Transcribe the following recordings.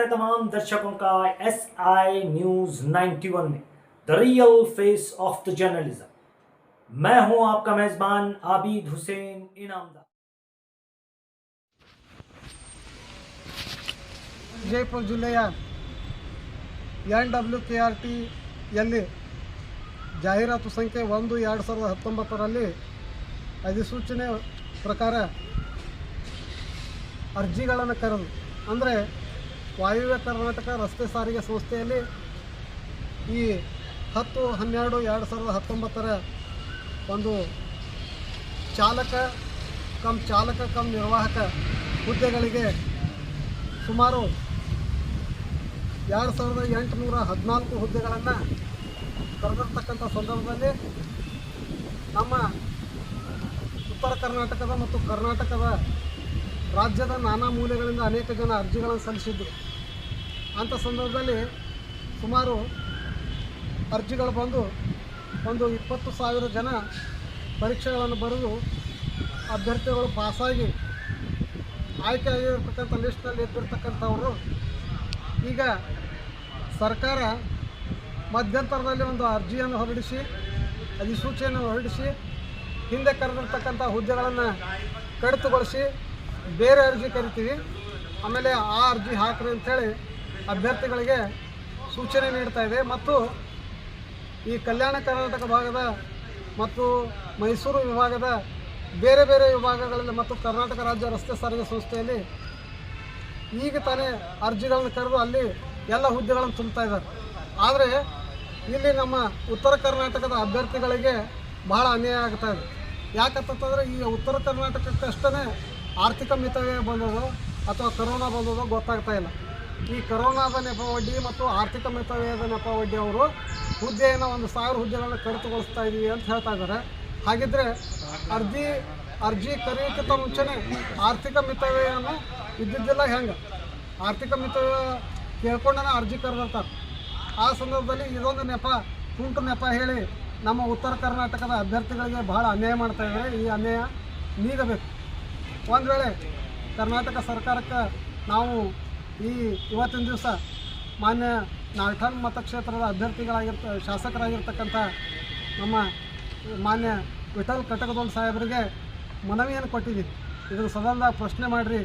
है तमाम दर्शकों का SI न्यूज 91 में the real face of the journalism. मैं हूं आपका मेजबान आबिद हुसैन इनामदार। ವಿಜಯಪುರ ಜಿಲ್ಲೆಯ NWKRT ಯಲ್ಲಿ ಜಾಹೀರಾತು ಸಂಖ್ಯೆ 1/2019 ಅಧಿಸೂಚನೆ ಪ್ರಕಾರ ಅರ್ಜಿಗಳನ್ನು ಕರೆದು ಅಂದರೆ ವಾಯುವ್ಯ ಕರ್ನಾಟಕ ರಸ್ತೆ ಸಾರಿಗೆ ಸಂಸ್ಥೆಯಲ್ಲಿ ಈ 10/12/2019 ಒಂದು ಚಾಲಕ ಕಮ್ ನಿರ್ವಾಹಕ ಹುದ್ದೆಗಳಿಗೆ ಸುಮಾರು 2814 ಹುದ್ದೆಗಳನ್ನು ಕರೆದಿರ್ತಕ್ಕಂಥ ಸಂದರ್ಭದಲ್ಲಿ ನಮ್ಮ ಉತ್ತರ ಕರ್ನಾಟಕದ ಮತ್ತು ಕರ್ನಾಟಕದ ರಾಜ್ಯದ ನಾನಾ ಮೂಲೆಗಳಿಂದ ಅನೇಕ ಜನ ಅರ್ಜಿಗಳನ್ನು ಸಲ್ಲಿಸಿದ್ದರು. ಅಂಥ ಸಂದರ್ಭದಲ್ಲಿ ಸುಮಾರು ಅರ್ಜಿಗಳು ಬಂದು ಒಂದು 20,000 ಜನ ಪರೀಕ್ಷೆಗಳನ್ನು ಬರೆದು ಅಭ್ಯರ್ಥಿಗಳು ಪಾಸಾಗಿ ಆಯ್ಕೆ ಆಗಿರ್ತಕ್ಕಂಥ ಲಿಸ್ಟ್ನಲ್ಲಿ ಇದ್ದಿರ್ತಕ್ಕಂಥವರು ಈಗ ಸರ್ಕಾರ ಮಧ್ಯಂತರದಲ್ಲಿ ಒಂದು ಅರ್ಜಿಯನ್ನು ಹೊರಡಿಸಿ ಅಧಿಸೂಚನೆಯನ್ನು ಹೊರಡಿಸಿ ಹಿಂದೆ ಕರೆದಿರ್ತಕ್ಕಂಥ ಹುದ್ದೆಗಳನ್ನು ಕಡಿತಗೊಳಿಸಿ ಬೇರೆ ಅರ್ಜಿ ಕರಿತೀವಿ, ಆಮೇಲೆ ಆ ಅರ್ಜಿ ಹಾಕ್ರಿ ಅಂಥೇಳಿ ಅಭ್ಯರ್ಥಿಗಳಿಗೆ ಸೂಚನೆ ನೀಡ್ತಾ ಇದೆ. ಮತ್ತು ಈ ಕಲ್ಯಾಣ ಕರ್ನಾಟಕ ಭಾಗದ ಮತ್ತು ಮೈಸೂರು ವಿಭಾಗದ ಬೇರೆ ಬೇರೆ ವಿಭಾಗಗಳಲ್ಲಿ ಮತ್ತು ಕರ್ನಾಟಕ ರಾಜ್ಯ ರಸ್ತೆ ಸಾರಿಗೆ ಸಂಸ್ಥೆಯಲ್ಲಿ ಈಗ ತಾನೇ ಅರ್ಜಿಗಳನ್ನು ಕರೆದು ಅಲ್ಲಿ ಎಲ್ಲ ಹುದ್ದೆಗಳನ್ನು ತುಂಬ್ತಾ ಇದ್ದಾರೆ. ಆದರೆ ಇಲ್ಲಿ ನಮ್ಮ ಉತ್ತರ ಕರ್ನಾಟಕದ ಅಭ್ಯರ್ಥಿಗಳಿಗೆ ಬಹಳ ಅನ್ಯಾಯ ಆಗ್ತಾ ಇದೆ. ಯಾಕಂತಂದರೆ ಈ ಉತ್ತರ ಕರ್ನಾಟಕಕ್ಕಷ್ಟೇ ಆರ್ಥಿಕ ಮಿತವ್ಯಯ ಬಂದದೋ ಅಥವಾ ಕರೋನಾ ಬಂದದೋ ಗೊತ್ತಾಗ್ತಾ ಇಲ್ಲ. ಈ ಕರೋನಾದ ನೆಪವಡ್ಡಿ ಮತ್ತು ಆರ್ಥಿಕ ಮಿತವ್ಯಯದ ನೆಪವಡ್ಡಿ ಅವರು ಹುದ್ದೆಯನ್ನು 1,000 ಹುದ್ದೆಗಳನ್ನು ಕಡಿತಗೊಳಿಸ್ತಾ ಇದ್ದೀವಿ ಅಂತ ಹೇಳ್ತಾ ಇದ್ದಾರೆ. ಹಾಗಿದ್ದರೆ ಅರ್ಜಿ ಕರೆಯೋಕ್ಕಿಂತ ಮುಂಚೆನೇ ಆರ್ಥಿಕ ಮಿತವ್ಯಯವನ್ನು ಇದ್ದಿದ್ದಿಲ್ಲ. ಹೆಂಗೆ ಆರ್ಥಿಕ ಮಿತವ್ಯಯ ಕೇಳ್ಕೊಂಡೇ ಅರ್ಜಿ ಕರೆದಿರ್ತಾರೆ. ಆ ಸಂದರ್ಭದಲ್ಲಿ ಇದೊಂದು ತುಂಟು ನೆಪ ಹೇಳಿ ನಮ್ಮ ಉತ್ತರ ಕರ್ನಾಟಕದ ಅಭ್ಯರ್ಥಿಗಳಿಗೆ ಬಹಳ ಅನ್ಯಾಯ ಮಾಡ್ತಾ ಇದ್ದಾರೆ. ಈ ಅನ್ಯಾಯ ನೀಗಬೇಕು. ಒಂದು ವೇಳೆ ಕರ್ನಾಟಕ ಸರ್ಕಾರಕ್ಕೆ ನಾವು ಇವತ್ತಿನ ದಿವಸ ಮಾನ್ಯ ನಾಲ್ಕನ್ ಮತಕ್ಷೇತ್ರದ ಶಾಸಕರಾಗಿರ್ತಕ್ಕಂಥ ನಮ್ಮ ಮಾನ್ಯ ವಿಠಲ್ ಕಟಕದೊಂದು ಸಾಹೇಬರಿಗೆ ಮನವಿಯನ್ನು ಕೊಟ್ಟಿದ್ದೀವಿ. ಇದನ್ನು ಸದನದಾಗ ಪ್ರಶ್ನೆ ಮಾಡಿರಿ,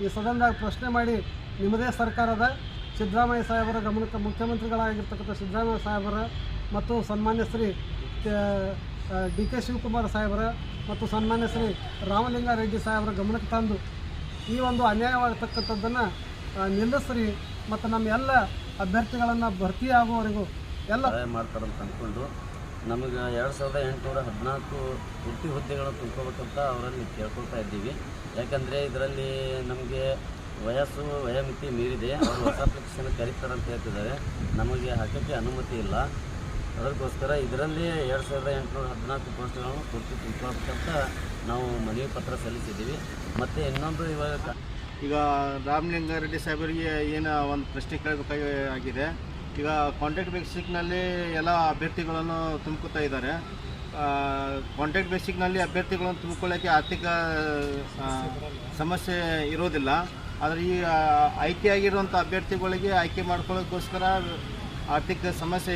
ಈ ಸದನದಾಗ ಪ್ರಶ್ನೆ ಮಾಡಿ ನಿಮ್ಮದೇ ಸರ್ಕಾರದ ಸಿದ್ದರಾಮಯ್ಯ ಸಾಹೇಬರ ಗಮನಕ್ಕೆ, ಮುಖ್ಯಮಂತ್ರಿಗಳಾಗಿರ್ತಕ್ಕಂಥ ಸಿದ್ದರಾಮಯ್ಯ ಸಾಹೇಬರ ಮತ್ತು ಸನ್ಮಾನ್ಯ ಶ್ರೀ DK ಶಿವಕುಮಾರ್ ಸಾಹೇಬರ ಮತ್ತು ಸನ್ಮಾನ್ಯ ಶ್ರೀ ರಾಮಲಿಂಗಾರೆಡ್ಡಿ ಸಾಹೇಬರ ಗಮನಕ್ಕೆ ತಂದು ಈ ಒಂದು ಅನ್ಯಾಯವಾಗತಕ್ಕಂಥದ್ದನ್ನು ನಿಲ್ಲಿಸ್ರಿ ಮತ್ತು ನಮ್ಮ ಎಲ್ಲ ಅಭ್ಯರ್ಥಿಗಳನ್ನು ಭರ್ತಿ ಆಗುವವರೆಗೂ ಎಲ್ಲ ಮಾಡ್ತಾರಂತ ಅಂದ್ಕೊಂಡು ನಮಗೆ 2814 ಪೂರ್ತಿ ಹುದ್ದೆಗಳನ್ನು ತುಂಬ್ಕೋಬೇಕಂತ ಅವರಲ್ಲಿ ಕೇಳ್ಕೊಳ್ತಾ ಇದ್ದೀವಿ. ಯಾಕಂದರೆ ಇದರಲ್ಲಿ ನಮಗೆ ವಯೋಮಿತಿ ಮೀರಿದೆ. ಅವರು ಹೊಸ ಅಪ್ಲಿಕೇಶನ್ ಕರೀತಾರಂತ ಹೇಳ್ತಿದ್ದಾರೆ. ನಮಗೆ ಹಾಕೋಕ್ಕೆ ಅನುಮತಿ ಇಲ್ಲ. ಅದಕ್ಕೋಸ್ಕರ ಇದರಲ್ಲಿ 2814 ಪೋಸ್ಟ್ಗಳನ್ನು ಪೂರ್ತಿ ತುಂಬ್ಕೋಬೇಕಂತ ನಾವು ಮನವಿ ಪತ್ರ ಸಲ್ಲಿಸಿದ್ದೀವಿ. ಮತ್ತು ಇನ್ನೊಂದು ಈಗ ರಾಮಲಿಂಗಾರೆಡ್ಡಿ ಸಾಹೇಬರಿಗೆ ಏನು ಒಂದು ಪ್ರಶ್ನೆ ಕೇಳಬೇಕಾಗಿದೆ. ಈಗ ಕಾಂಟ್ರಾಕ್ಟ್ ಬೇಸಿಕ್ನಲ್ಲಿ ಎಲ್ಲ ಅಭ್ಯರ್ಥಿಗಳನ್ನು ತುಂಬ್ಕೋತಾ ಇದ್ದಾರೆ. ಕಾಂಟ್ರಾಕ್ಟ್ ಬೇಸಿಕ್ನಲ್ಲಿ ಅಭ್ಯರ್ಥಿಗಳನ್ನು ತುಂಬಿಕೊಳ್ಳೋಕ್ಕೆ ಆರ್ಥಿಕ ಸಮಸ್ಯೆ ಇರೋದಿಲ್ಲ. ಆದರೆ ಈ ಆಯ್ಕೆಯಾಗಿರುವಂಥ ಅಭ್ಯರ್ಥಿಗಳಿಗೆ ಆಯ್ಕೆ ಮಾಡ್ಕೊಳ್ಳೋಕ್ಕೋಸ್ಕರ ಆರ್ಥಿಕ ಸಮಸ್ಯೆ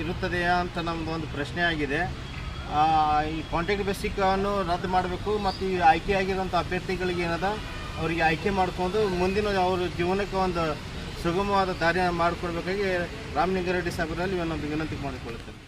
ಇರುತ್ತದೆಯಾ ಅಂತ ನಮ್ಮದು ಒಂದು ಪ್ರಶ್ನೆ ಆಗಿದೆ. ಈ ಕಾಂಟ್ರಾಕ್ಟ್ ಬೇಸಿಕನ್ನು ರದ್ದು ಮಾಡಬೇಕು ಮತ್ತು ಈ ಆಯ್ಕೆಯಾಗಿರುವಂಥ ಅಭ್ಯರ್ಥಿಗಳಿಗೆ ಏನದ ಅವರಿಗೆ ಆಯ್ಕೆ ಮಾಡಿಕೊಂಡು ಮುಂದಿನ ಅವ್ರ ಜೀವನಕ್ಕೆ ಒಂದು ಸುಗಮವಾದ ದಾರಿಯನ್ನು ಮಾಡಿಕೊಡ್ಬೇಕಾಗಿ ರಾಮಲಿಂಗಾರೆಡ್ಡಿ ಸಾಹೇಬರಲ್ಲಿ ಒಂದು ವಿನಂತಿ ಮಾಡಿಕೊಳ್ಳುತ್ತೇನೆ.